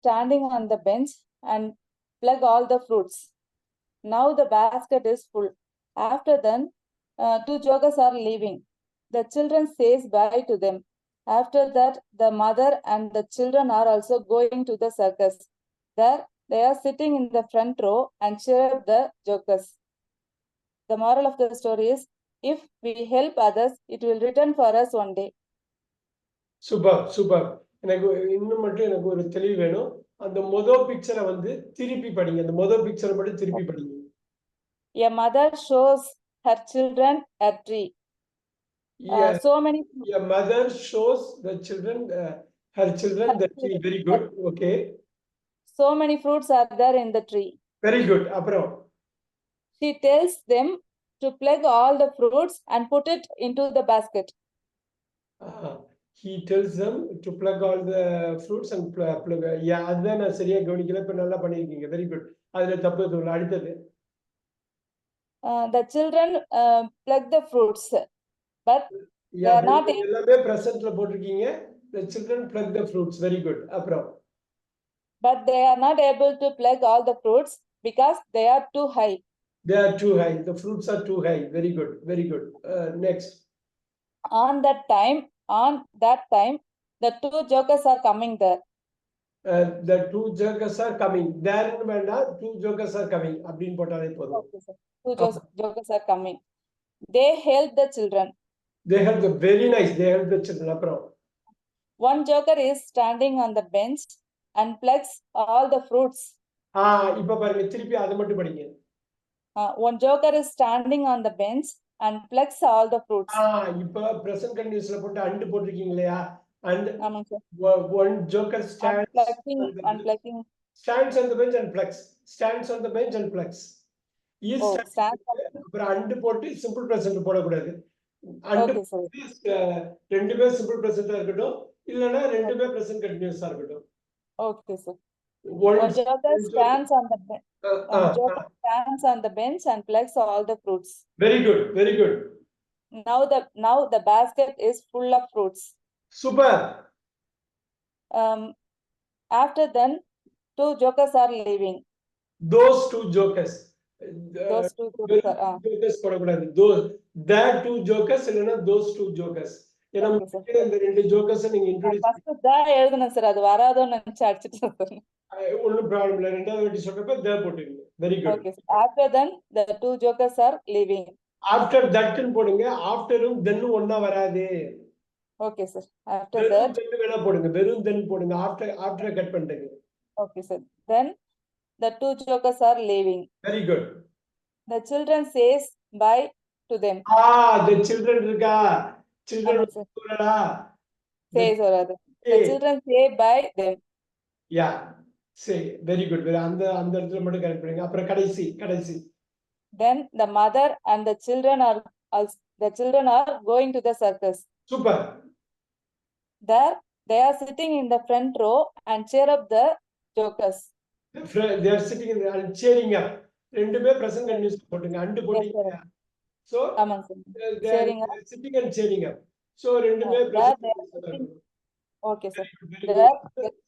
standing on the bench and pluck all the fruits. Now the basket is full. After then, two jokers are leaving. The children says bye to them. After that, the mother and the children are also going to the circus. There, they are sitting in the front row and cheer up the jokers. The moral of the story is, if we help others, it will return for us one day. Super super. எனக்கு இன்னும் மட்டும் எனக்கு ஒரு தெளிவு வேணும். அந்த மொதல் பிக்சரை வந்து திருப்பி படிங்க. அந்த மொதல் பிக்சரை மட்டும் திருப்பி படிங்க. A mother shows her children a tree. So many. A mother shows the children, her children the tree. Very good. Okay. So many fruits are there in the tree. Very good. அப்புறம். She tells them to pluck all the fruits and put it into the basket. He tells them to plug all the fruits and plug. Yeah, அதுதான் நான் சரியா கவனிக்கல. இப்ப நல்லா பண்ணிருக்கீங்க. Very good. அதுல தப்பு எதுவும் அடுத்தது. The children pluck the fruits, but they are not. எல்லாமே பிரசன்ட்ல போட்டுருக்கீங்க. The children pluck the fruits. Very good. அப்புறம். But they are not able to pluck all the fruits because they are too high. They are too high. The fruits are too high. Very good. Very good. Next. On that time, the two jokers are coming there. The two jokers are coming. There வேண்டாம். Two jokers are coming. அப்படின்னு போட்டாலே போதும். Okay, sir. Two jokers are coming. They help the children. They help the very nice. They help the children. அப்புறம். One joker is standing on the bench and plucks all the fruits. இப்ப பாருங்க திருப்பி அதை மட்டும் படிங்க. One joker is standing on the bench and plucks all the fruits. இப்ப present continuousல போட்டு and போட்டுருக்கீங்க இல்லையா? And ஆமாங்க sir. one joker stands on the bench and plucks. Stands on the bench and plucks. அப்புறம் and போட்டு simple present போடக்கூடாது. And ரெண்டுமே simple present இருக்கட்டும். இல்லனா ரெண்டுமே present continuous இருக்கட்டும். Okay sir. One joker stands on the bench. One joker stands on the bench and plucks all the fruits. Very good, very good. Now the basket is full of fruits. Super. After then, two jokers are leaving. Those two jokers. Those two jokers போடக்கூடாது. That two jokers இல்லனா those two jokers. ஏன்னா இந்த ரெண்டு jokers நீங்க introduce first தான் எழுதணும் sir. அது வராதோன்னு நினைச்சு அடிச்சிட்டேன் சார். ஒண்ணும் ப்ராப்ளம் இல்ல. ரெண்டாவது வாட்டி சொல்றப்ப த போட்டுங்க. Very good. Okay sir. After then the two jokers are leaving. After that ன்னு போடுங்க. afterம் then ஒண்ணா வராது. Okay sir. After that then வேணா போடுங்க. வெறும் then போடுங்க. after கட் பண்ணிடுங்க. Okay sir. Then the two jokers are leaving. Very good. The children says bye to them. the children இருக்கா? children சொல்லடா. says வராது. The children say bye them. Yeah. say very good. அந்த இடத்துல மட்டும் correct பண்ணுங்க. அப்புறம் கடைசி. Then the mother and the children are going to the circus. Super. There they are sitting in the front row and cheer up the jokers. They are sitting in and cheering up. ரெண்டுமே present continuous போடுங்க. and போடுங்க. So ஆமாங்க sir. cheering up. Sitting and cheering up. So ரெண்டுமே present. Okay sir. They are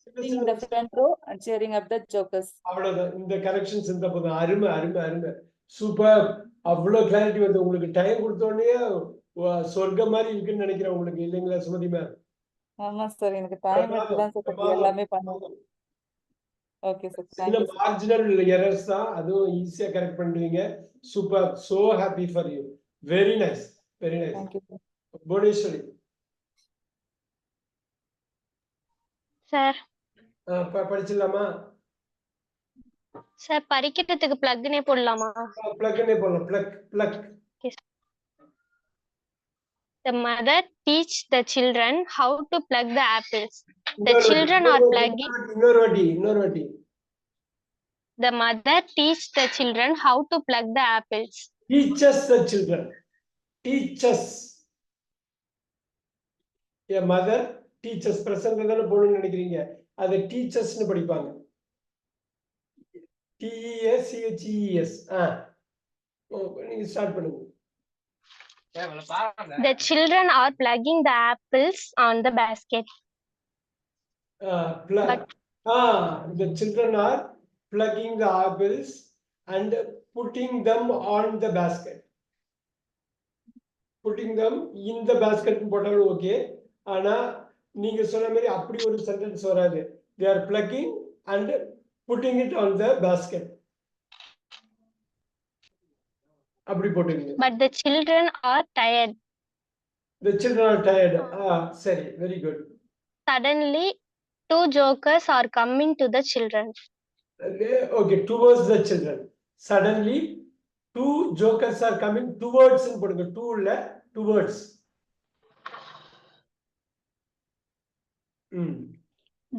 sitting in the front row and cheering up the jokers. அவ்வளவுதான். இந்த corrections இந்த போதும். அருமை. சூப்பர். அவ்வளவு கிளாரிட்டி வந்து உங்களுக்கு டைம் கொடுத்தோனே சொர்க்கம் மாதிரி இருக்குன்னு நினைக்கிறேன் உங்களுக்கு இல்லைங்களா சுமதி மேம்? ஆமா சார். எனக்கு டைம் எடுத்துதான் சார் எல்லாமே பண்ணுவேன். Okay sir. சில மார்ஜினல் எரர்ஸ் தான். அதுவும் ஈஸியா கரெக்ட் பண்ணுவீங்க. Super. So happy for you. Very nice. Thank you sir. Bhuvaneswari sir. படிச்சிடலாமா சார்? பறிக்கிறதுக்கு பிளக்னே போடலாமா? பிளக்னே போடலாம். Plug. The mother teach the children how to pluck the apples. The children are plucking. இன்னொரு வாட்டி. The mother teach the children how to pluck the apples. Teaches the children. Teaches. A mother teaches. present தான போடணும்னு நினைக்கிறீங்க. அது டீச்சர்ஸ்னு படிப்பாங்க. TEACHES. நீங்க start பண்ணுங்க. The children are plucking the apples on the basket. The children are plucking the apples and putting them on the basket. Putting them in the basket போட்டாலும் okay. ஆனா நீங்க சொன்ன மாதிரி அப்படி ஒரு சென்டென்ஸ் வராது. They are plucking and putting it on the basket. அப்படி போட்டுங்க. But the children are tired. The children are tired. சரி, very good. Suddenly, two jokers are coming to the children. Okay, towards the children. Suddenly, two jokers are coming towards ன்னு போடுங்க. Two இல்ல, towards.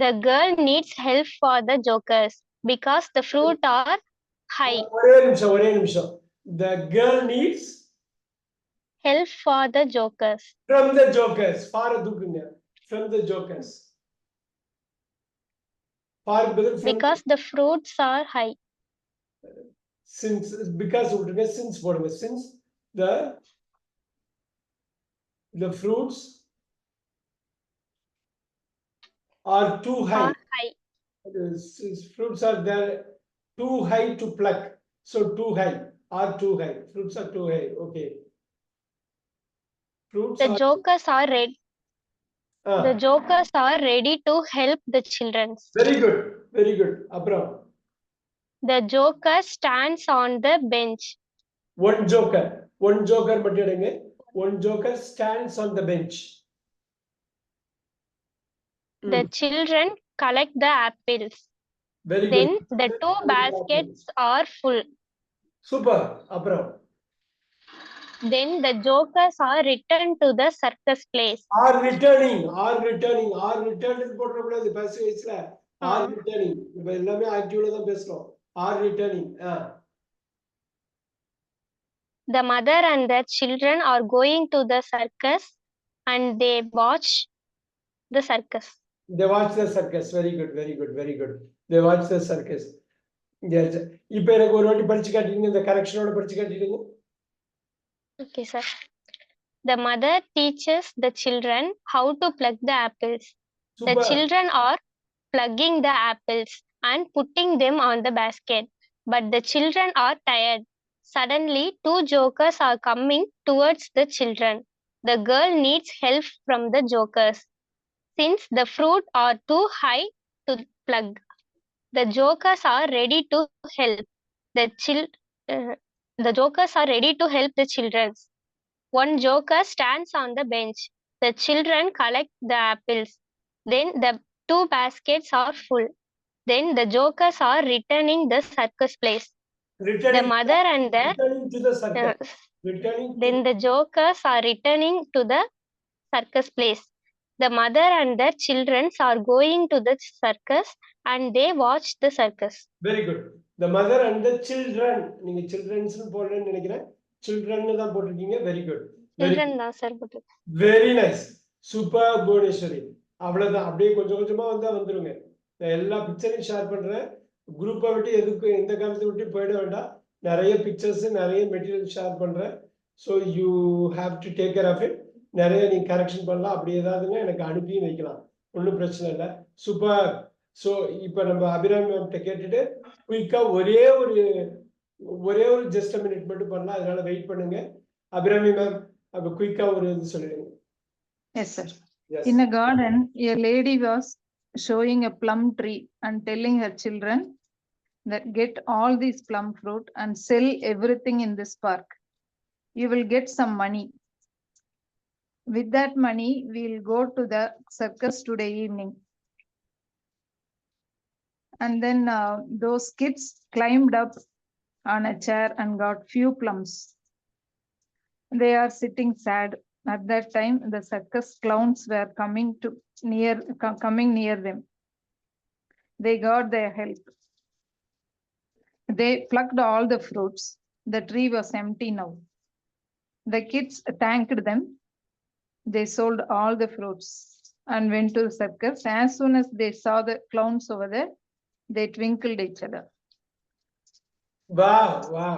The girl needs help for the jokers because the fruit are high. ஒரே நிமிஷம். The girl needs Help for the jokers. from the jokers. Far தூக்குங்க. From the jokers. Far Because the fruits are high. Since because விட்டுருங்க, since போடுங்க. Since the fruits are too high. Fruits are there too high to pluck. So too high. Too high. Fruits are too high. Okay. Fruits The jokers are ready. The jokers are ready to help the children. Very good. Very good. Abram. The joker stands on the bench. One joker மட்டும் எடுங்க. One joker stands on the bench. The children collect the apples. Very Then good. the two baskets are full. Super. Abram. Then the jokers are returned to the circus place. Are returning போடக்கூடாது பேசுவேஸ்ல. Are returning. இப்ப எல்லாமே ஆக்டிவ்ல தான் பேசுறோம். Are returning. The mother and the children are going to the circus and they watch the circus. They watch the circus. Very good. They watch the circus. Yes. இப்போ எனக்கு ஒரு வாட்டி படிச்சு காட்டிடுங்க, இந்த கரெக்ஷனோட படிச்சு காட்டிடுங்க. Okay, sir. The mother teaches the children how to pluck the apples. Super. The children are plucking the apples and putting them on the basket. But the children are tired. Suddenly, two jokers are coming towards the children. The girl needs help from the jokers. Since the fruit are too high to pluck, the jokers are ready to help. The jokers are ready to help the children. One joker stands on the bench. The children collect the apples. Then the two baskets are full. Then the jokers are returning the circus place. The mother and the then the jokers are returning to the circus place. The mother and the children are going to the circus and they watch the circus. Very good. The mother and the children. நீங்க children's னு போடலன்னு நினைக்கிறேன். Children னு தான் போட்டுருக்கீங்க. Very good. Children தான் sir போட்டுருக்கேன். Very nice. Super Bhuvaneswari. அவ்வளவுதான். அப்படியே கொஞ்சமா வந்துருங்க. நான் எல்லா பிக்சரையும் ஷேர் பண்றேன். குரூப்பை விட்டு எந்த காரணத்தை விட்டு போயிட வேண்டாம். நிறைய பிக்சர்ஸ் நிறைய மெட்டீரியல் ஷேர் பண்றேன். So you have to take care of it. நிறைய நீங்க கரெக்ஷன் பண்ணலாம். அப்படி ஏதாவதுன்னா எனக்கு அனுப்பியும் வைக்கலாம். ஒன்றும் பிரச்சனை இல்லை. சூப்பர். ஸோ இப்போ நம்ம அபிராமி மேம்கிட்ட கேட்டுட்டு குயிக்கா ஒரே ஒரு ஜஸ்ட் மினிட் மட்டும் பண்ணலாம். அதனால வெயிட் பண்ணுங்க. அபிராமி மேம் அப்ப குயிக்கா ஒரு இது சொல்லிடுங்க. Yes, sir. Yes. In a garden, a lady was showing a plum tree and telling her children that get all these plum fruit and sell everything in this park. You will get some money. With that money, we'll go to the circus today evening. And then those kids climbed up on a chair and got few plums. They are sitting sad. At that time, the circus clowns were coming near them. They got their help. They plucked all the fruits. The tree was empty now. The kids thanked them. They sold all the fruits and went to the circus. As soon as they saw the clowns over there, they twinkled each other. Wow.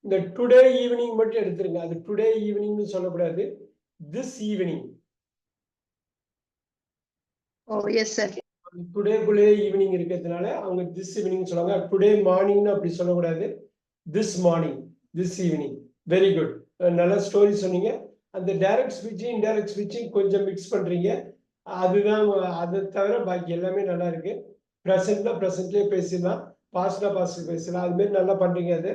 இந்த today evening மட்டும் எடுத்துருங்க. அது today ஈவினிங்னு சொல்லக்கூடாது. This evening. Oh, yes, sir. டுடேக்குள்ளேயே evening இருக்கிறதுனால அவங்க this evening சொல்லுவாங்க. Today மார்னிங்னு அப்படி சொல்லக்கூடாது. This morning, this evening. Very good. நல்ல ஸ்டோரி சொன்னீங்க. அந்த டைரக்ட் ஸ்பீச் இன்டைரக்ட் ஸ்பீச்சிங் கொஞ்சம் மிக்ஸ் பண்றீங்க. அதுதான் அதை தவிர பாக்கி எல்லாமே நல்லா இருக்கு. ப்ரெசென்ட்னா ப்ரெசென்ட்லேயே பேசிடலாம், பாஸ்ட்னா பாஸ்ட் பேசலாம். அது மாதிரி நல்லா பண்றீங்க. அது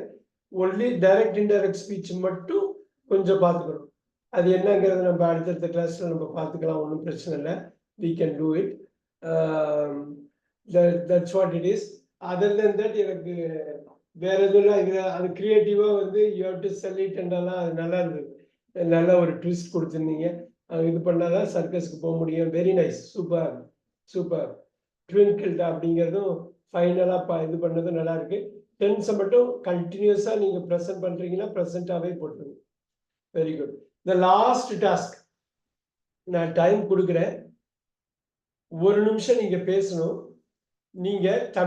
ஒன்லி டைரக்ட் இன்டைரக்ட் ஸ்பீச் மட்டும் கொஞ்சம் பார்த்துக்கணும். அது என்னங்கிறது நம்ம அடுத்தடுத்த கிளாஸ்ல நம்ம பார்த்துக்கலாம். ஒன்றும் பிரச்சனை இல்லை. we can do it. That's what it is. Other than that, எனக்கு வேற எதுவும் இது அது கிரியேட்டிவா வந்து you have to sell it என்றெல்லாம் அது நல்லா இருந்தது. நல்ல ஒரு ட்விஸ்ட் கொடுத்துருந்தீங்க. இது பண்ணாதான் சர்க்கஸ்க்கு போக முடியும். Very nice. Super super. Twinkled அப்படிங்கிறதும் ஃபைனலாக இது பண்ணதும் நல்லா இருக்கு. டென்ஸை மட்டும் கண்டினியூஸாக நீங்கள் ப்ரெசென்ட் பண்ணுறீங்கன்னா ப்ரெசென்ட்டாகவே போட்டுருங்க. Very good. The last task நான் டைம் கொடுக்குறேன். 1 நிமிஷம் நீங்கள் பேசணும். நீங்கள் தமிழ்